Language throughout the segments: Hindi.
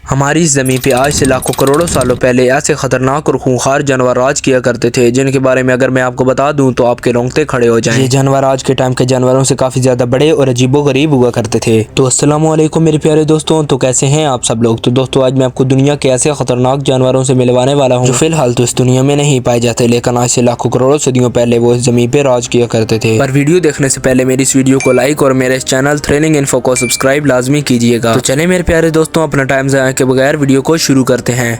हमारी इस ज़मीन पे आज से लाखों करोड़ों सालों पहले ऐसे खतरनाक और खूंखार जानवर राज किया करते थे, जिनके बारे में अगर मैं आपको बता दूं तो आपके रोंगटे खड़े हो जाएं। ये जानवर आज के टाइम के जानवरों से काफ़ी ज़्यादा बड़े और अजीबोगरीब हुआ करते थे। तो अस्सलाम वालेकुम मेरे प्यारे दोस्तों, तो कैसे हैं आप सब लोग। तो दोस्तों आज मैं आपको दुनिया के ऐसे खतरनाक जानवरों से मिलवाने वाला हूँ जो फिलहाल तो इस दुनिया में नहीं पाए जाते, लेकिन आज से लाखों करोड़ों सदियों पहले वो इस ज़मीन पे राज किया करते थे। पर वीडियो देखने से पहले मेरी इस वीडियो को लाइक और मेरे इस चैनल थ्रिलिंग इन्फो को सब्सक्राइब लाजमी कीजिएगा। तो चले मेरे प्यारे दोस्तों, अपना टाइम ज़ाया के बगैर वीडियो को शुरू करते हैं।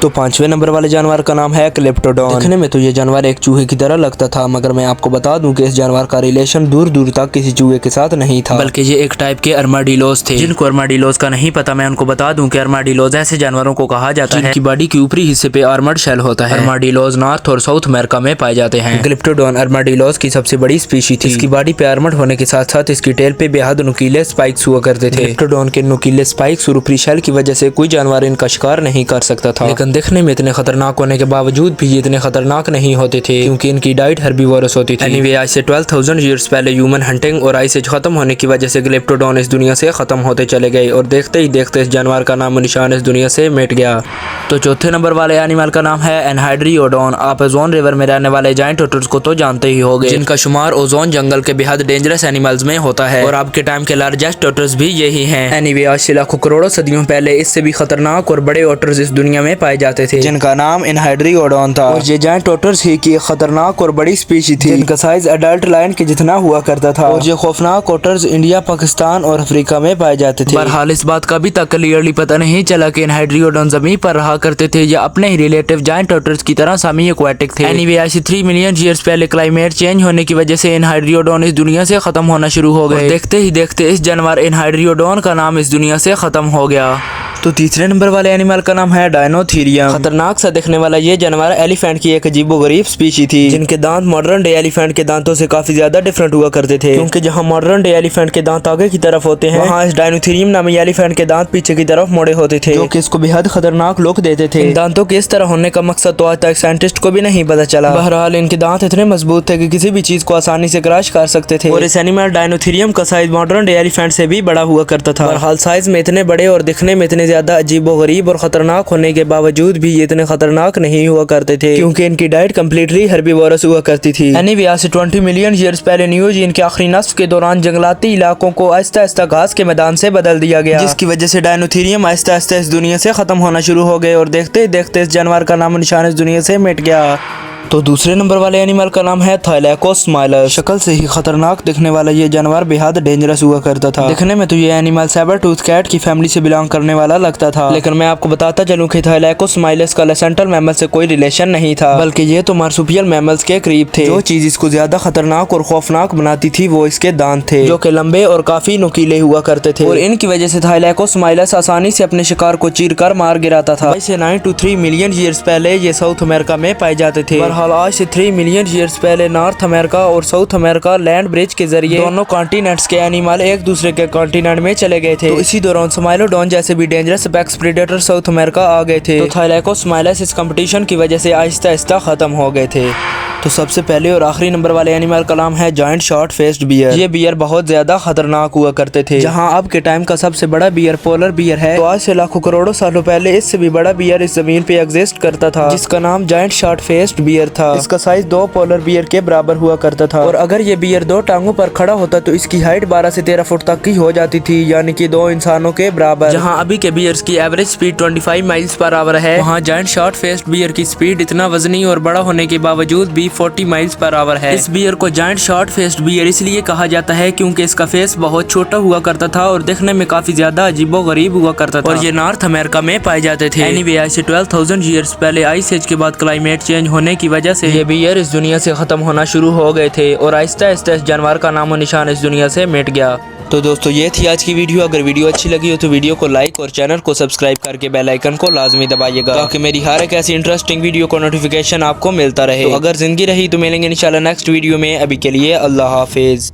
तो 5वें नंबर वाले जानवर का नाम है क्लेप्टोडॉन। देखने में तो ये जानवर एक चूहे की तरह लगता था, मगर मैं आपको बता दूं कि इस जानवर का रिलेशन दूर दूर तक किसी चूहे के साथ नहीं था, बल्कि ये एक टाइप के अर्माडिलोज थे। जिनको अर्माडिलोज का नहीं पता, मैं उनको बता दूं कि अर्माडिलोज ऐसे जानवरों को कहा जाता है जिनकी बॉडी के ऊपरी हिस्से पे आर्मर्ड शेल होता है। अर्माडिलोज नॉर्थ और साउथ अमेरिका में पाए जाते हैं। क्लेप्टोडॉन अर्माडिलोज की सबसे बड़ी स्पीशी थी। इसकी बॉडी पे आर्मर्ड होने के साथ साथ इसकी टेल पे बेहद नुकीले स्पाइक्स हुआ करते थे। क्लेप्टोडॉन के नुकीले स्पाइक्स और ऊपरी शेल की वजह से कोई जानवर इनका शिकार नहीं कर सकता था, लेकिन देखने में इतने खतरनाक होने के बावजूद भी ये इतने खतरनाक नहीं होते थे, क्योंकि इनकी डाइट हर्बीवोरस होती थी। एनीवे, आज से 12,000 ईयर्स पहले ह्यूमन हंटिंग और आइस एज खत्म होने की वजह से क्लेप्टोडॉन इस दुनिया से खत्म होते चले गए और देखते ही देखते इस जानवर का नाम निशान इस दुनिया से मिट गया। तो चौथे नंबर वाले एनिमल का नाम है एनहाइड्रियोडॉन। आप ओजोन रिवर में रहने वाले जायंट टर्टल्स को तो जानते ही होंगे, जिनका शुमार ओजोन जंगल के बेहद डेंजरस एनिमल्स में होता है और आपके टाइम के लार्जेस्ट टर्टल्स भी यही हैं। एनीवे, आज से लाखों करोड़ों सदियों पहले इससे भी खतरनाक और बड़े ओटर्स इस दुनिया में पाए जाते थे, जिनका नाम एनहाइड्रियोडॉन था। और ये जायंट ओटर्स ही की खतरनाक और बड़ी स्पीशी थी, जिनका साइज अडल्ट लायन के जितना हुआ करता था। और ये खौफनाक ओटर्स इंडिया, पाकिस्तान और अफ्रीका में पाए जाते थे। बहरहाल इस बात का अभी तक क्लियरली पता नहीं चला कि एनहाइड्रियोडॉन जमीन पर रहा करते थे या अपने ही रिलेटिव जायंट ओटर्स की तरह सेमी एक्वाटिक थे। एनीवे, आज से 3 मिलियन ईयर्स पहले क्लाइमेट चेंज होने की वजह से एनहाइड्रियोडॉन इस दुनिया से खत्म होना शुरू हो गए। देखते ही देखते इस जानवर एनहाइड्रियोडॉन का नाम इस दुनिया से खत्म हो गया। तो तीसरे नंबर वाले एनिमल का नाम है डायनोथीरियम। खतरनाक सा दिखने वाला ये जानवर एलिफेंट की एक अजीबोगरीब स्पीशी थी, जिनके दांत मॉडर्न डे एलिफेंट के दांतों से काफी ज्यादा डिफरेंट हुआ करते थे, क्योंकि जहां मॉडर्न डे एलिफेंट के दांत आगे की तरफ होते हैं, वहां इस डायनोथीरियम नामी एलिफेंट के दांत पीछे की तरफ मोड़े होते थे, जो कि इसको बेहद खतरनाक लुक देते थे। इन दांतों के इस तरह होने का मकसद तो आज तक साइंटिस्ट को भी नहीं पता चला। बहरहाल इनके दांत इतने मजबूत थे कि किसी भी चीज को आसानी से क्रश कर सकते थे, और इस एनिमल डायनोथीरियम का साइज मॉडर्न डे एलिफेंट से भी बड़ा हुआ करता था। बहरहाल साइज में इतने बड़े और दिखने में इतने ज्यादा अजीबोगरीब और खतरनाक होने के बावजूद भी ये इतने खतरनाक नहीं हुआ करते थे, क्योंकि इनकी डाइट कम्प्लीटली हर्बीवोरस हुआ करती थी। एनीवे, आज से 20 मिलियन ईयर्स पहले न्यूजीन के आखिरी नस्ल के दौरान जंगलाती इलाकों को आहिस्ता आहिस्ता घास के मैदान से बदल दिया गया, जिसकी वजह से डायनोथीरियम आहिस्ता आहिस्ता इस दुनिया से खत्म होना शुरू हो गए और देखते ही देखते इस जानवर का नाम निशान इस दुनिया से मिट गया। तो दूसरे नंबर वाले एनिमल का नाम है थाइलैकोस्माइलस। शक्ल से ही खतरनाक दिखने वाला ये जानवर बेहद डेंजरस हुआ करता था। दिखने में तो ये एनिमल सैबर टूथ कैट की फैमिली से बिलोंग करने वाला लगता था, लेकिन मैं आपको बताता चलूं कि थाइलैकोस्माइलस का लेसेंटल मैमल से कोई रिलेशन नहीं था, बल्कि ये तो मार्सुपियल मैमल्स के करीब थे। जो चीज इसको ज्यादा खतरनाक और खौफनाक बनाती थी वो इसके दांत थे, जो कि लंबे और काफी नुकीले हुआ करते थे, और इनकी वजह से थाइलैकोस्माइलस आसानी से अपने शिकार को चीर कर मार गिराता था। वैसे 9 to 3 मिलियन ईयर्स पहले ये साउथ अमेरिका में पाए जाते थे। बहरहाल आज से 3 मिलियन ईयर्स पहले नॉर्थ अमेरिका और साउथ अमेरिका लैंड ब्रिज के जरिए दोनों कॉन्टिनेंट्स के एनिमल एक दूसरे के कॉन्टिनेंट में चले गए थे। तो इसी दौरान स्माइलोडॉन जैसे भी dangerous apex predator South America आ गए थे। तो थाइलैकोस्माइलस इस कंपटीशन की वजह से आहिस्ता आहिस्ता खत्म हो गए थे। तो सबसे पहले और आखिरी नंबर वाले एनिमल का नाम है जायंट शॉर्ट फेस्ड बियर। ये बियर बहुत ज्यादा खतरनाक हुआ करते थे। जहां अब के टाइम का सबसे बड़ा बियर पोलर बियर है, तो आज से लाखों करोड़ों सालों पहले इससे भी बड़ा बियर इस जमीन पे एग्जिस्ट करता था, जिसका नाम जायंट शॉर्ट फेस्ड बियर था। इसका साइज 2 पोलर बियर के बराबर हुआ करता था, और अगर ये बियर 2 टांगों पर खड़ा होता तो इसकी हाइट 12 से 13 फुट तक की हो जाती थी, यानी कि 2 इंसानों के बराबर। जहाँ अभी के बियर्स की average speed 25 miles per hour है, वहाँ जायंट शॉर्ट फेस्ड बियर की स्पीड इतना वजनी और बड़ा होने के बावजूद भी 40 माइल्स पर आवर है। इस बियर को जायंट शॉर्ट फेस्ड बियर इसलिए कहा जाता है क्योंकि इसका फेस बहुत छोटा हुआ करता था और दिखने में काफी ज्यादा अजीबोगरीब हुआ करता था, और ये नॉर्थ अमेरिका में पाए जाते थे। एनीवे, आज से 12,000 ईयर्स पहले आइस एज के बाद क्लाइमेट चेंज होने की वजह से ये बियर इस दुनिया से खत्म होना शुरू हो गए थे, और आहिस्ता आहिस्ता इस जानवर का नामो निशान इस दुनिया से मिट गया। तो दोस्तों ये थी आज की वीडियो। अगर वीडियो अच्छी लगी हो तो वीडियो को लाइक और चैनल को सब्सक्राइब करके बेल आइकन को लाजमी दबाइएगा, ताकि मेरी हर एक ऐसी इंटरेस्टिंग वीडियो को नोटिफिकेशन आपको मिलता रहे। तो अगर जिंदगी रही तो मिलेंगे इंशाल्लाह नेक्स्ट वीडियो में। अभी के लिए अल्लाह हाफिज।